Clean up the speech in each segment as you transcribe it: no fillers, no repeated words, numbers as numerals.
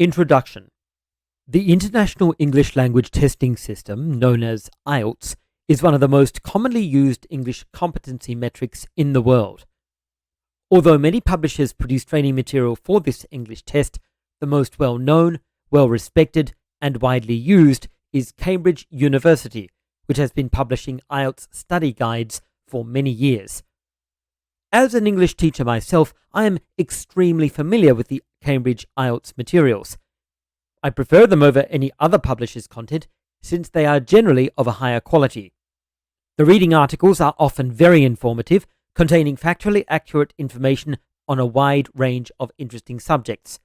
Introduction. The International English Language Testing System, known as IELTS, is one of the most commonly used English competency metrics in the world. Although many publishers produce training material for this English test, the most well-known, well-respected, and widely used is Cambridge University, which has been publishing IELTS study guides for many years. As an English teacher myself, I am extremely familiar with the Cambridge IELTS materials. I prefer them over any other publisher's content since they are generally of a higher quality. The reading articles are often very informative, containing factually accurate information on a wide range of interesting subjects.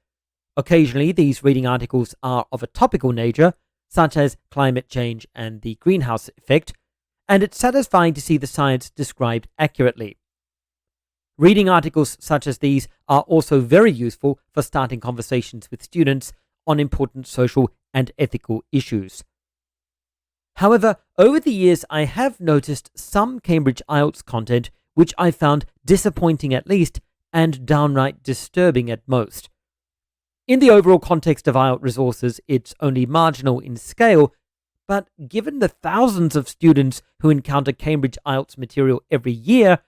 Occasionally, these reading articles are of a topical nature, such as climate change and the greenhouse effect, and it's satisfying to see the science described accurately. Reading articles such as these are also very useful for starting conversations with students on important social and ethical issues. However, over the years I have noticed some Cambridge IELTS content which I found disappointing at least and downright disturbing at most. In the overall context of IELTS resources, it's only marginal in scale, but given the thousands of students who encounter Cambridge IELTS material every year,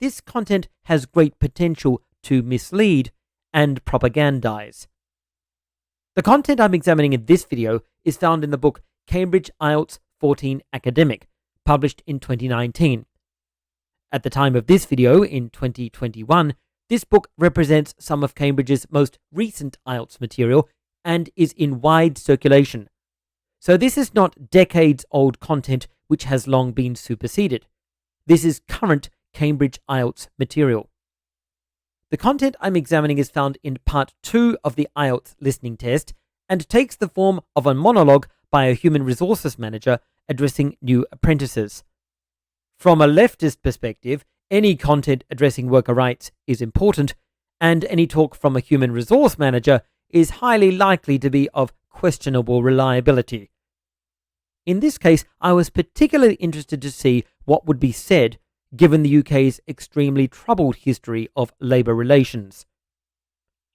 this content has great potential to mislead and propagandize. The content I'm examining in this video is found in the book Cambridge IELTS 14 Academic, published in 2019. At the time of this video, in 2021, this book represents some of Cambridge's most recent IELTS material and is in wide circulation. So this is not decades-old content which has long been superseded. This is current Cambridge IELTS material. The content I'm examining is found in part 2 of the IELTS listening test and takes the form of a monologue by a human resources manager addressing new apprentices. From a leftist perspective, any content addressing worker rights is important, and any talk from a human resource manager is highly likely to be of questionable reliability. In this case, I was particularly interested to see what would be said given the UK's extremely troubled history of labour relations.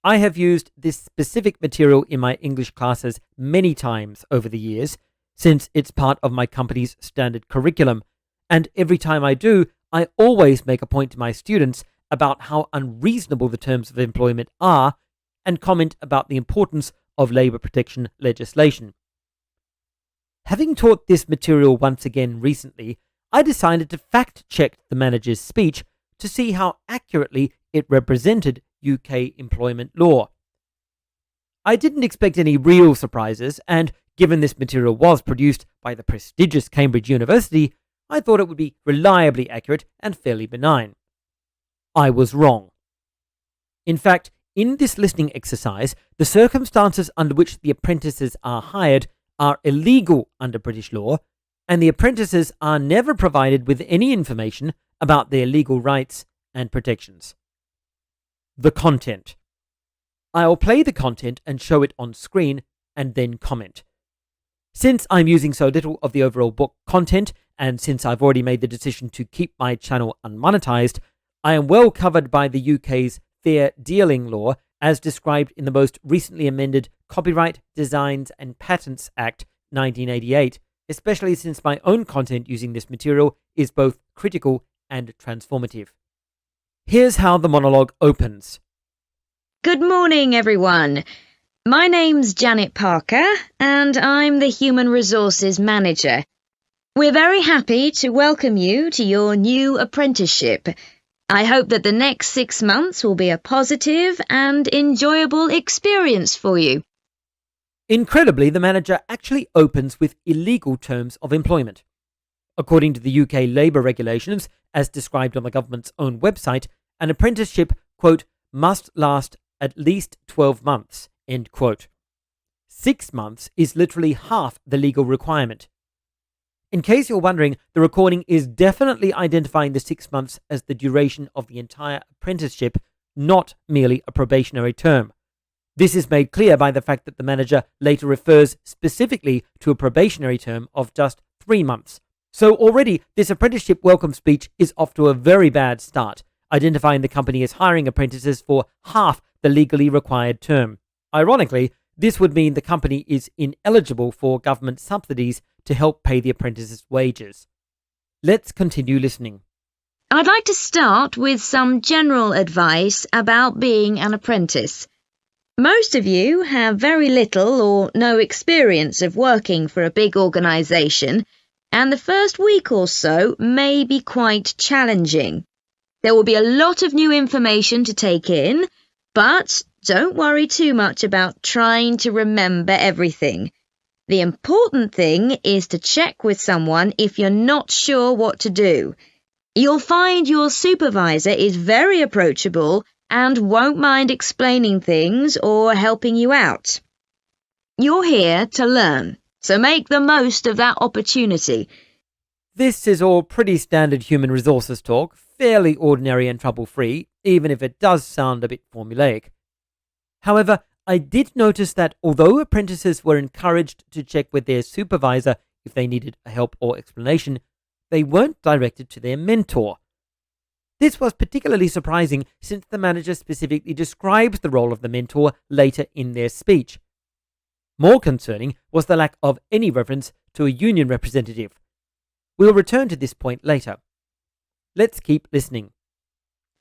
I have used this specific material in my English classes many times over the years, since it's part of my company's standard curriculum, and every time I do, I always make a point to my students about how unreasonable the terms of employment are and comment about the importance of labour protection legislation. Having taught this material once again recently, I decided to fact-check the manager's speech to see how accurately it represented UK employment law. I didn't expect any real surprises, and given this material was produced by the prestigious Cambridge University, I thought it would be reliably accurate and fairly benign. I was wrong. In fact, in this listening exercise, the circumstances under which the apprentices are hired are illegal under British law, and the apprentices are never provided with any information about their legal rights and protections. The content. I'll play the content and show it on screen and then comment. Since I'm using so little of the overall book content, and since I've already made the decision to keep my channel unmonetized, I am well covered by the UK's fair dealing law as described in the most recently amended Copyright, Designs and Patents Act 1988, especially since my own content using this material is both critical and transformative. Here's how the monologue opens. Good morning, everyone. My name's Janet Parker, and I'm the Human Resources Manager. We're very happy to welcome you to your new apprenticeship. I hope that the next 6 months will be a positive and enjoyable experience for you. Incredibly, the manager actually opens with illegal terms of employment. According to the UK labour regulations, as described on the government's own website, an apprenticeship, quote, must last at least 12 months, end quote. 6 months is literally half the legal requirement. In case you're wondering, the recording is definitely identifying the 6 months as the duration of the entire apprenticeship, not merely a probationary term. This is made clear by the fact that the manager later refers specifically to a probationary term of just 3 months. So already, this apprenticeship welcome speech is off to a very bad start, identifying the company as hiring apprentices for half the legally required term. Ironically, This would mean the company is ineligible for government subsidies to help pay the apprentices' wages. Let's continue listening. I'd like to start with some general advice about being an apprentice. Most of you have very little or no experience of working for a big organisation, and the first week or so may be quite challenging. There will be a lot of new information to take in, but don't worry too much about trying to remember everything. The important thing is to check with someone if you're not sure what to do. You'll find your supervisor is very approachable and won't mind explaining things or helping you out. You're here to learn, so make the most of that opportunity. This is all pretty standard human resources talk, fairly ordinary and trouble-free, even if it does sound a bit formulaic. However, I did notice that although apprentices were encouraged to check with their supervisor if they needed help or explanation, they weren't directed to their mentor. This was particularly surprising since the manager specifically describes the role of the mentor later in their speech. More concerning was the lack of any reference to a union representative. We'll return to this point later. Let's keep listening.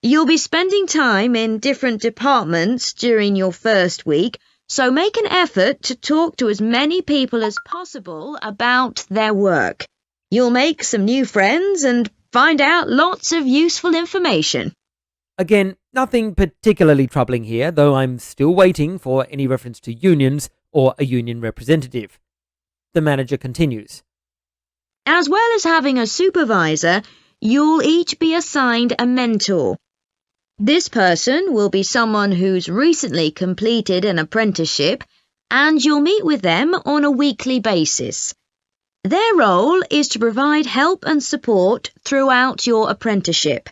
You'll be spending time in different departments during your first week, so make an effort to talk to as many people as possible about their work. You'll make some new friends and find out lots of useful information. Again, nothing particularly troubling here, though I'm still waiting for any reference to unions or a union representative. The manager continues. As well as having a supervisor, you'll each be assigned a mentor. This person will be someone who's recently completed an apprenticeship, and you'll meet with them on a weekly basis. Their role is to provide help and support throughout your apprenticeship.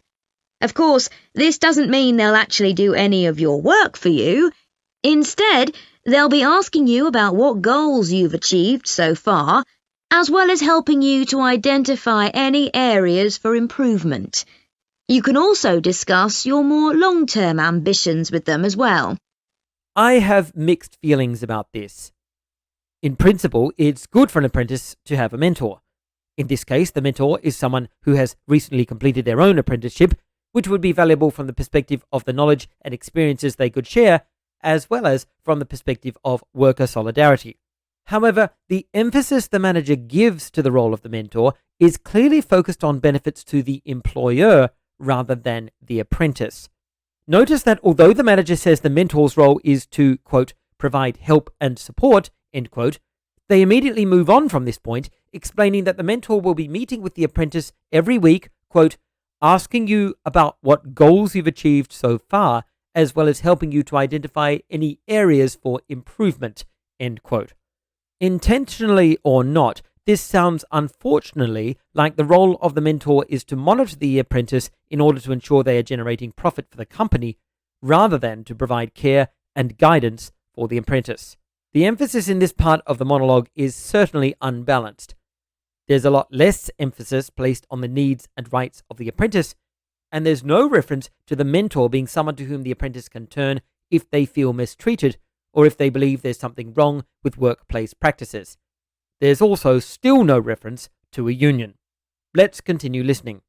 Of course, this doesn't mean they'll actually do any of your work for you. Instead, they'll be asking you about what goals you've achieved so far, as well as helping you to identify any areas for improvement. You can also discuss your more long-term ambitions with them as well. I have mixed feelings about this. In principle, it's good for an apprentice to have a mentor. In this case, the mentor is someone who has recently completed their own apprenticeship, which would be valuable from the perspective of the knowledge and experiences they could share, as well as from the perspective of worker solidarity. However, the emphasis the manager gives to the role of the mentor is clearly focused on benefits to the employer rather than the apprentice. Notice that although the manager says the mentor's role is to, quote, provide help and support, end quote, they immediately move on from this point, explaining that the mentor will be meeting with the apprentice every week, quote, asking you about what goals you've achieved so far, as well as helping you to identify any areas for improvement, end quote. Intentionally or not, this sounds unfortunately like the role of the mentor is to monitor the apprentice in order to ensure they are generating profit for the company, rather than to provide care and guidance for the apprentice. The emphasis in this part of the monologue is certainly unbalanced. There's a lot less emphasis placed on the needs and rights of the apprentice, and there's no reference to the mentor being someone to whom the apprentice can turn if they feel mistreated or if they believe there's something wrong with workplace practices. There's also still no reference to a union. Let's continue listening.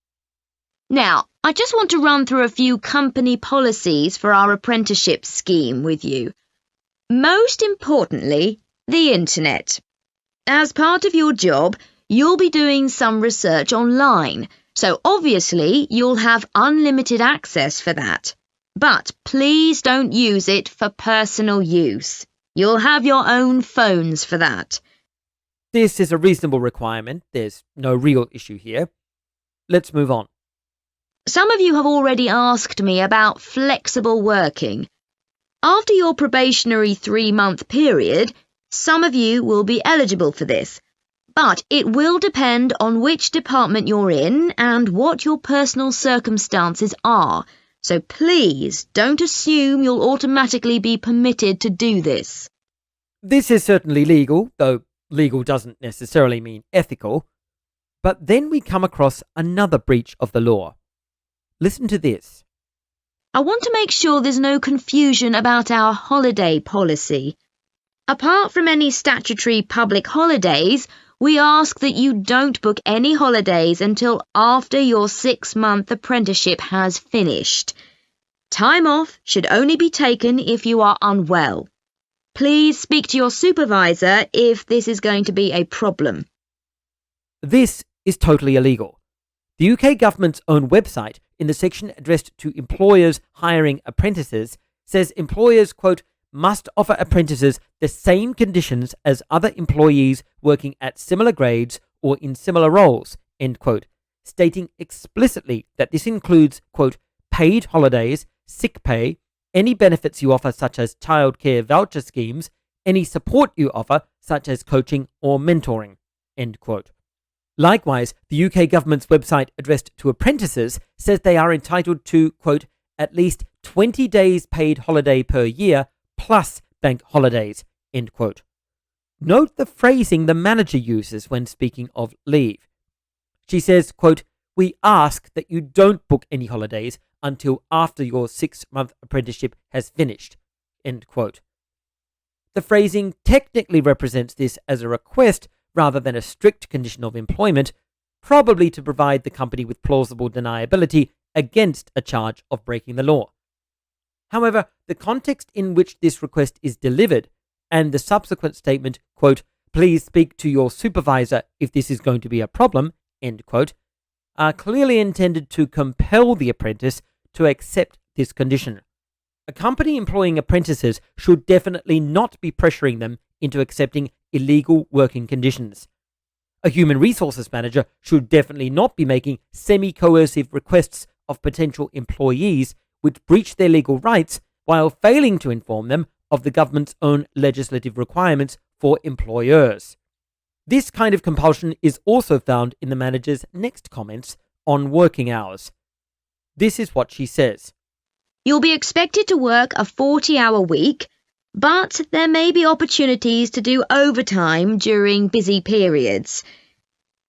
Now, I just want to run through a few company policies for our apprenticeship scheme with you. Most importantly, the internet. As part of your job, you'll be doing some research online, so obviously you'll have unlimited access for that. But please don't use it for personal use. You'll have your own phones for that. This is a reasonable requirement. There's no real issue here. Let's move on. Some of you have already asked me about flexible working. After your probationary 3-month period, some of you will be eligible for this, but it will depend on which department you're in and what your personal circumstances are, so please don't assume you'll automatically be permitted to do this. This is certainly legal, though legal doesn't necessarily mean ethical. But then we come across another breach of the law. Listen to this. I want to make sure there's no confusion about our holiday policy. Apart from any statutory public holidays, we ask that you don't book any holidays until after your 6-month apprenticeship has finished. Time off should only be taken if you are unwell. Please speak to your supervisor if this is going to be a problem. This is totally illegal. The UK government's own website, in the section addressed to employers hiring apprentices, says employers, quote, must offer apprentices the same conditions as other employees working at similar grades or in similar roles, end quote, stating explicitly that this includes, quote, paid holidays, sick pay, any benefits you offer such as childcare voucher schemes, any support you offer such as coaching or mentoring, end quote. Likewise, the UK government's website addressed to apprentices says they are entitled to, quote, at least 20 days paid holiday per year plus bank holidays, end quote. Note the phrasing the manager uses when speaking of leave. She says, quote, we ask that you don't book any holidays until after your 6-month apprenticeship has finished, end quote. The phrasing technically represents this as a request rather than a strict condition of employment, probably to provide the company with plausible deniability against a charge of breaking the law. However, the context in which this request is delivered and the subsequent statement, quote, please speak to your supervisor if this is going to be a problem, end quote, are clearly intended to compel the apprentice to accept this condition. A company employing apprentices should definitely not be pressuring them into accepting illegal working conditions. A human resources manager should definitely not be making semi-coercive requests of potential employees which breach their legal rights while failing to inform them of the government's own legislative requirements for employers. This kind of compulsion is also found in the manager's next comments on working hours. This is what she says. You'll be expected to work a 40-hour week, but there may be opportunities to do overtime during busy periods.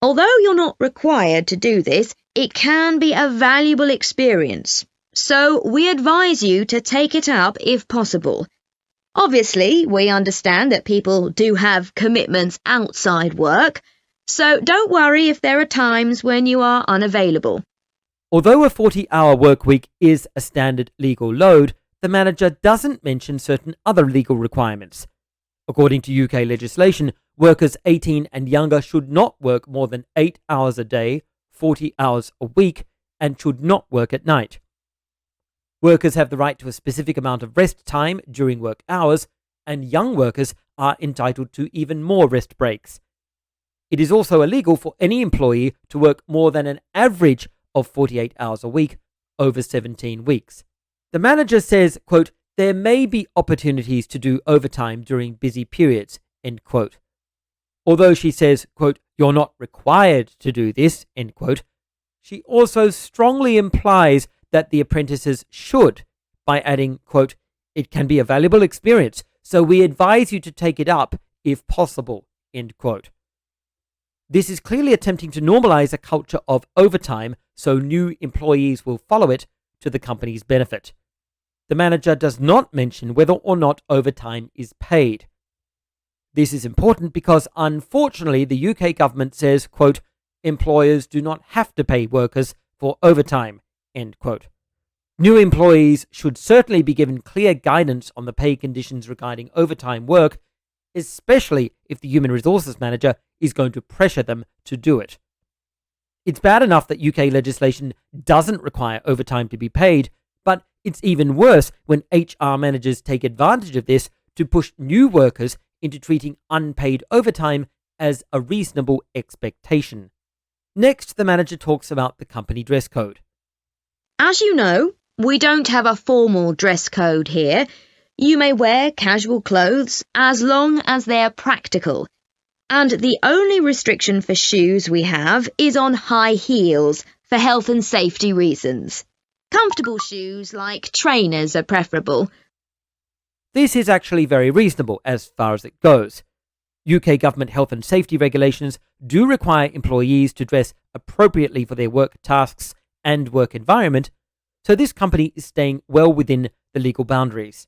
Although you're not required to do this, it can be a valuable experience, so we advise you to take it up if possible. Obviously, we understand that people do have commitments outside work, so don't worry if there are times when you are unavailable. Although a 40-hour work week is a standard legal load, the manager doesn't mention certain other legal requirements. According to UK legislation, workers 18 and younger should not work more than 8 hours a day, 40 hours a week, and should not work at night. Workers have the right to a specific amount of rest time during work hours, and young workers are entitled to even more rest breaks. It is also illegal for any employee to work more than an average of 48 hours a week over 17 weeks. The manager says, quote, there may be opportunities to do overtime during busy periods, end quote. Although she says, quote, you're not required to do this, end quote, she also strongly implies that the apprentices should, by adding, quote, it can be a valuable experience, so we advise you to take it up if possible, end quote. This is clearly attempting to normalize a culture of overtime so new employees will follow it to the company's benefit. The manager does not mention whether or not overtime is paid. This is important because, unfortunately, the UK government says, quote, employers do not have to pay workers for overtime, end quote. New employees should certainly be given clear guidance on the pay conditions regarding overtime work, especially if the human resources manager is going to pressure them to do it. It's bad enough that UK legislation doesn't require overtime to be paid, but it's even worse when HR managers take advantage of this to push new workers into treating unpaid overtime as a reasonable expectation. Next, the manager talks about the company dress code. As you know, we don't have a formal dress code here. You may wear casual clothes as long as they're practical. And the only restriction for shoes we have is on high heels for health and safety reasons. Comfortable shoes like trainers are preferable. This is actually very reasonable as far as it goes. UK government health and safety regulations do require employees to dress appropriately for their work tasks and work environment, so this company is staying well within the legal boundaries.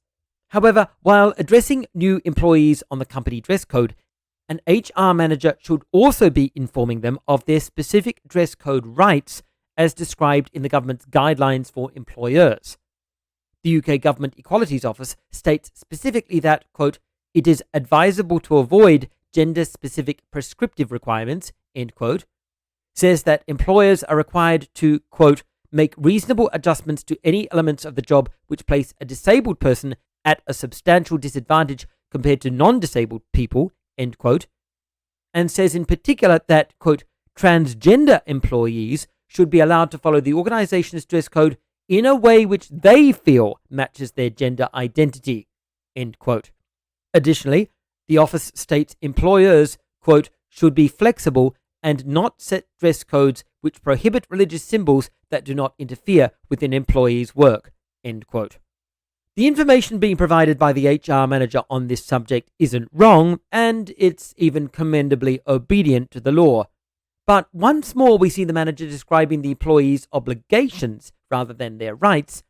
However, while addressing new employees on the company dress code, an HR manager should also be informing them of their specific dress code rights as described in the government's guidelines for employers. The UK Government Equalities Office states specifically that, quote, it is advisable to avoid gender-specific prescriptive requirements, end quote, says that employers are required to, quote, make reasonable adjustments to any elements of the job which place a disabled person at a substantial disadvantage compared to non-disabled people, end quote, and says in particular that, quote, transgender employees should be allowed to follow the organization's dress code in a way which they feel matches their gender identity, end quote. Additionally, the office states employers, quote, should be flexible and not set dress codes which prohibit religious symbols that do not interfere with an employee's work, end quote. The information being provided by the HR manager on this subject isn't wrong, and it's even commendably obedient to the law. But once more we see the manager describing the employee's obligations rather than their rights,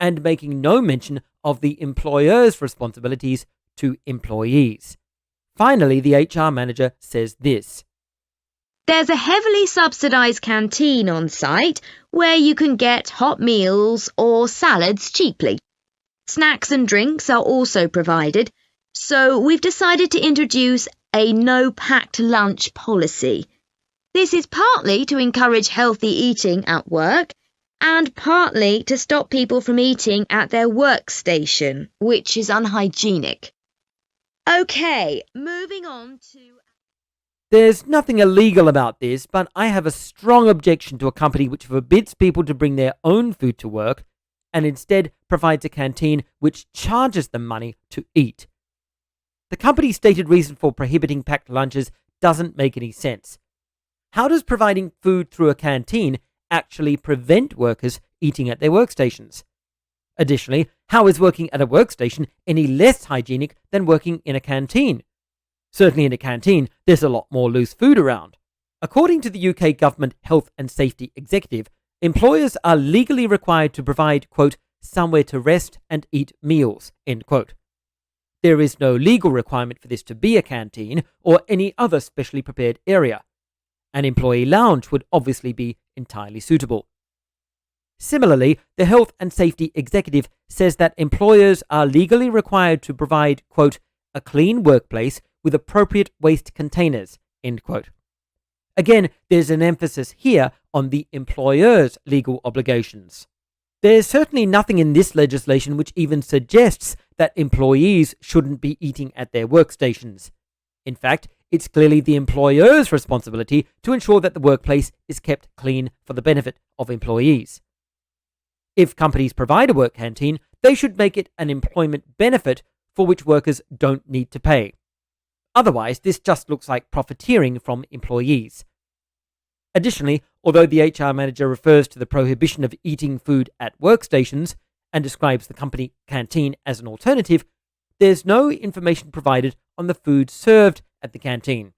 and making no mention of the employer's responsibilities to employees. Finally, the HR manager says this. There's a heavily subsidised canteen on site where you can get hot meals or salads cheaply. Snacks and drinks are also provided, so we've decided to introduce a no-packed lunch policy. This is partly to encourage healthy eating at work and partly to stop people from eating at their workstation, which is unhygienic. Okay, moving on to... There's nothing illegal about this, but I have a strong objection to a company which forbids people to bring their own food to work and instead provides a canteen which charges them money to eat. The company's stated reason for prohibiting packed lunches doesn't make any sense. How does providing food through a canteen actually prevent workers eating at their workstations? Additionally, how is working at a workstation any less hygienic than working in a canteen? Certainly in a canteen, there's a lot more loose food around. According to the UK Government Health and Safety Executive, employers are legally required to provide, quote, somewhere to rest and eat meals, end quote. There is no legal requirement for this to be a canteen or any other specially prepared area. An employee lounge would obviously be entirely suitable. Similarly, the Health and Safety Executive says that employers are legally required to provide, quote, a clean workplace with appropriate waste containers, end quote. Again, there's an emphasis here on the employer's legal obligations. There's certainly nothing in this legislation which even suggests that employees shouldn't be eating at their workstations. In fact, it's clearly the employer's responsibility to ensure that the workplace is kept clean for the benefit of employees. If companies provide a work canteen, they should make it an employment benefit for which workers don't need to pay. Otherwise, this just looks like profiteering from employees. Additionally, although the HR manager refers to the prohibition of eating food at workstations and describes the company canteen as an alternative, there's no information provided on the food served at the canteen.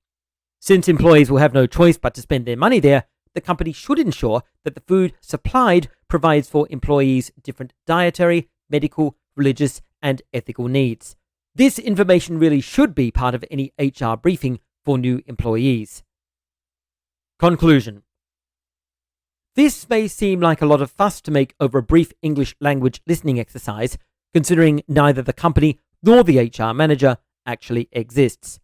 Since employees will have no choice but to spend their money there, the company should ensure that the food supplied provides for employees' different dietary, medical, religious, and ethical needs. This information really should be part of any HR briefing for new employees. Conclusion. This may seem like a lot of fuss to make over a brief English language listening exercise, considering neither the company nor the HR manager actually exists.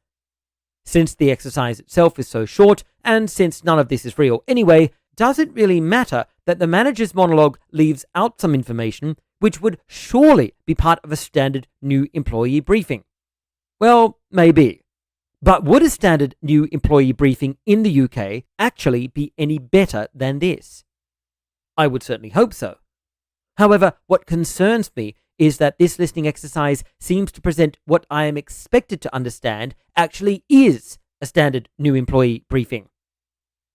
Since the exercise itself is so short, and since none of this is real anyway, does it really matter that the manager's monologue leaves out some information which would surely be part of a standard new employee briefing? Well, maybe. But would a standard new employee briefing in the UK actually be any better than this? I would certainly hope so. However, what concerns me is that this listening exercise seems to present what I am expected to understand actually is a standard new employee briefing.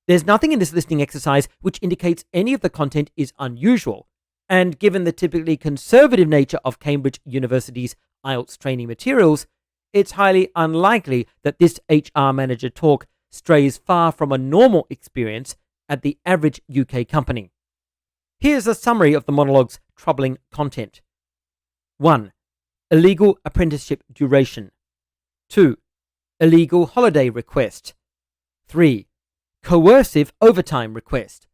There's nothing in this listening exercise which indicates any of the content is unusual, and given the typically conservative nature of Cambridge University's IELTS training materials, it's highly unlikely that this HR manager talk strays far from a normal experience at the average UK company. Here's a summary of the monologue's troubling content. 1. illegal apprenticeship duration. 2. Illegal holiday request. 3. Coercive overtime request.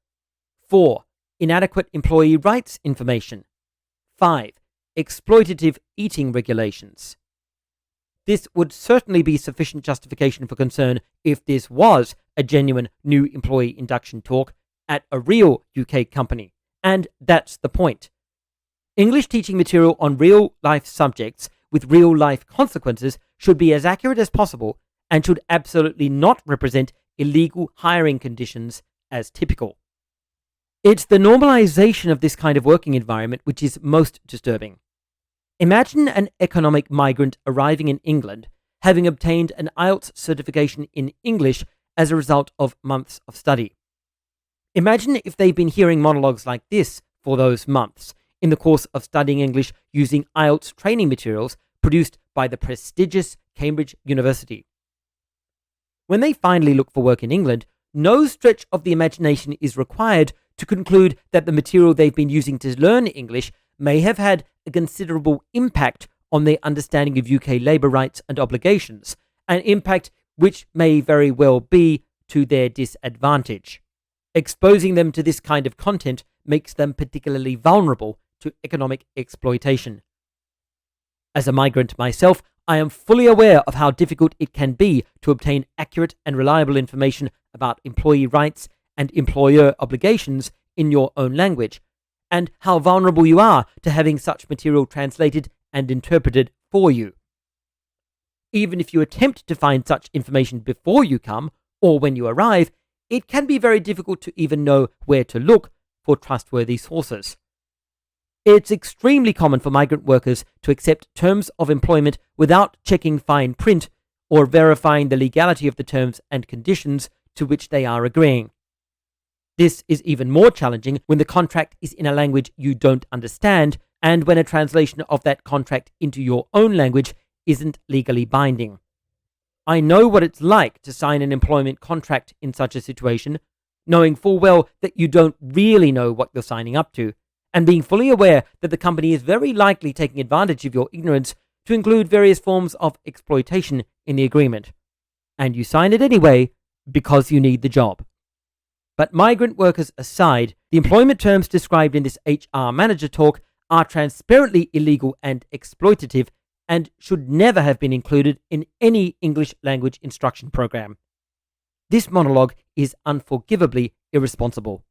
4. Inadequate employee rights information. 5. Exploitative eating regulations. This would certainly be sufficient justification for concern if this was a genuine new employee induction talk at a real UK company. And that's the point. English teaching material on real-life subjects with real-life consequences should be as accurate as possible and should absolutely not represent illegal hiring conditions as typical. It's the normalization of this kind of working environment which is most disturbing. Imagine an economic migrant arriving in England, having obtained an IELTS certification in English as a result of months of study. Imagine if they've been hearing monologues like this for those months in the course of studying English using IELTS training materials produced by the prestigious Cambridge University. When they finally look for work in England, no stretch of the imagination is required to conclude that the material they've been using to learn English may have had a considerable impact on their understanding of UK labour rights and obligations, an impact which may very well be to their disadvantage. Exposing them to this kind of content makes them particularly vulnerable to economic exploitation. As a migrant myself, I am fully aware of how difficult it can be to obtain accurate and reliable information about employee rights and employer obligations in your own language, and how vulnerable you are to having such material translated and interpreted for you. Even if you attempt to find such information before you come, or when you arrive, it can be very difficult to even know where to look for trustworthy sources. It's extremely common for migrant workers to accept terms of employment without checking fine print or verifying the legality of the terms and conditions to which they are agreeing. This is even more challenging when the contract is in a language you don't understand and when a translation of that contract into your own language isn't legally binding. I know what it's like to sign an employment contract in such a situation, knowing full well that you don't really know what you're signing up to, and being fully aware that the company is very likely taking advantage of your ignorance to include various forms of exploitation in the agreement. And you sign it anyway because you need the job. But migrant workers aside, the employment terms described in this HR manager talk are transparently illegal and exploitative and should never have been included in any English language instruction program. This monologue is unforgivably irresponsible.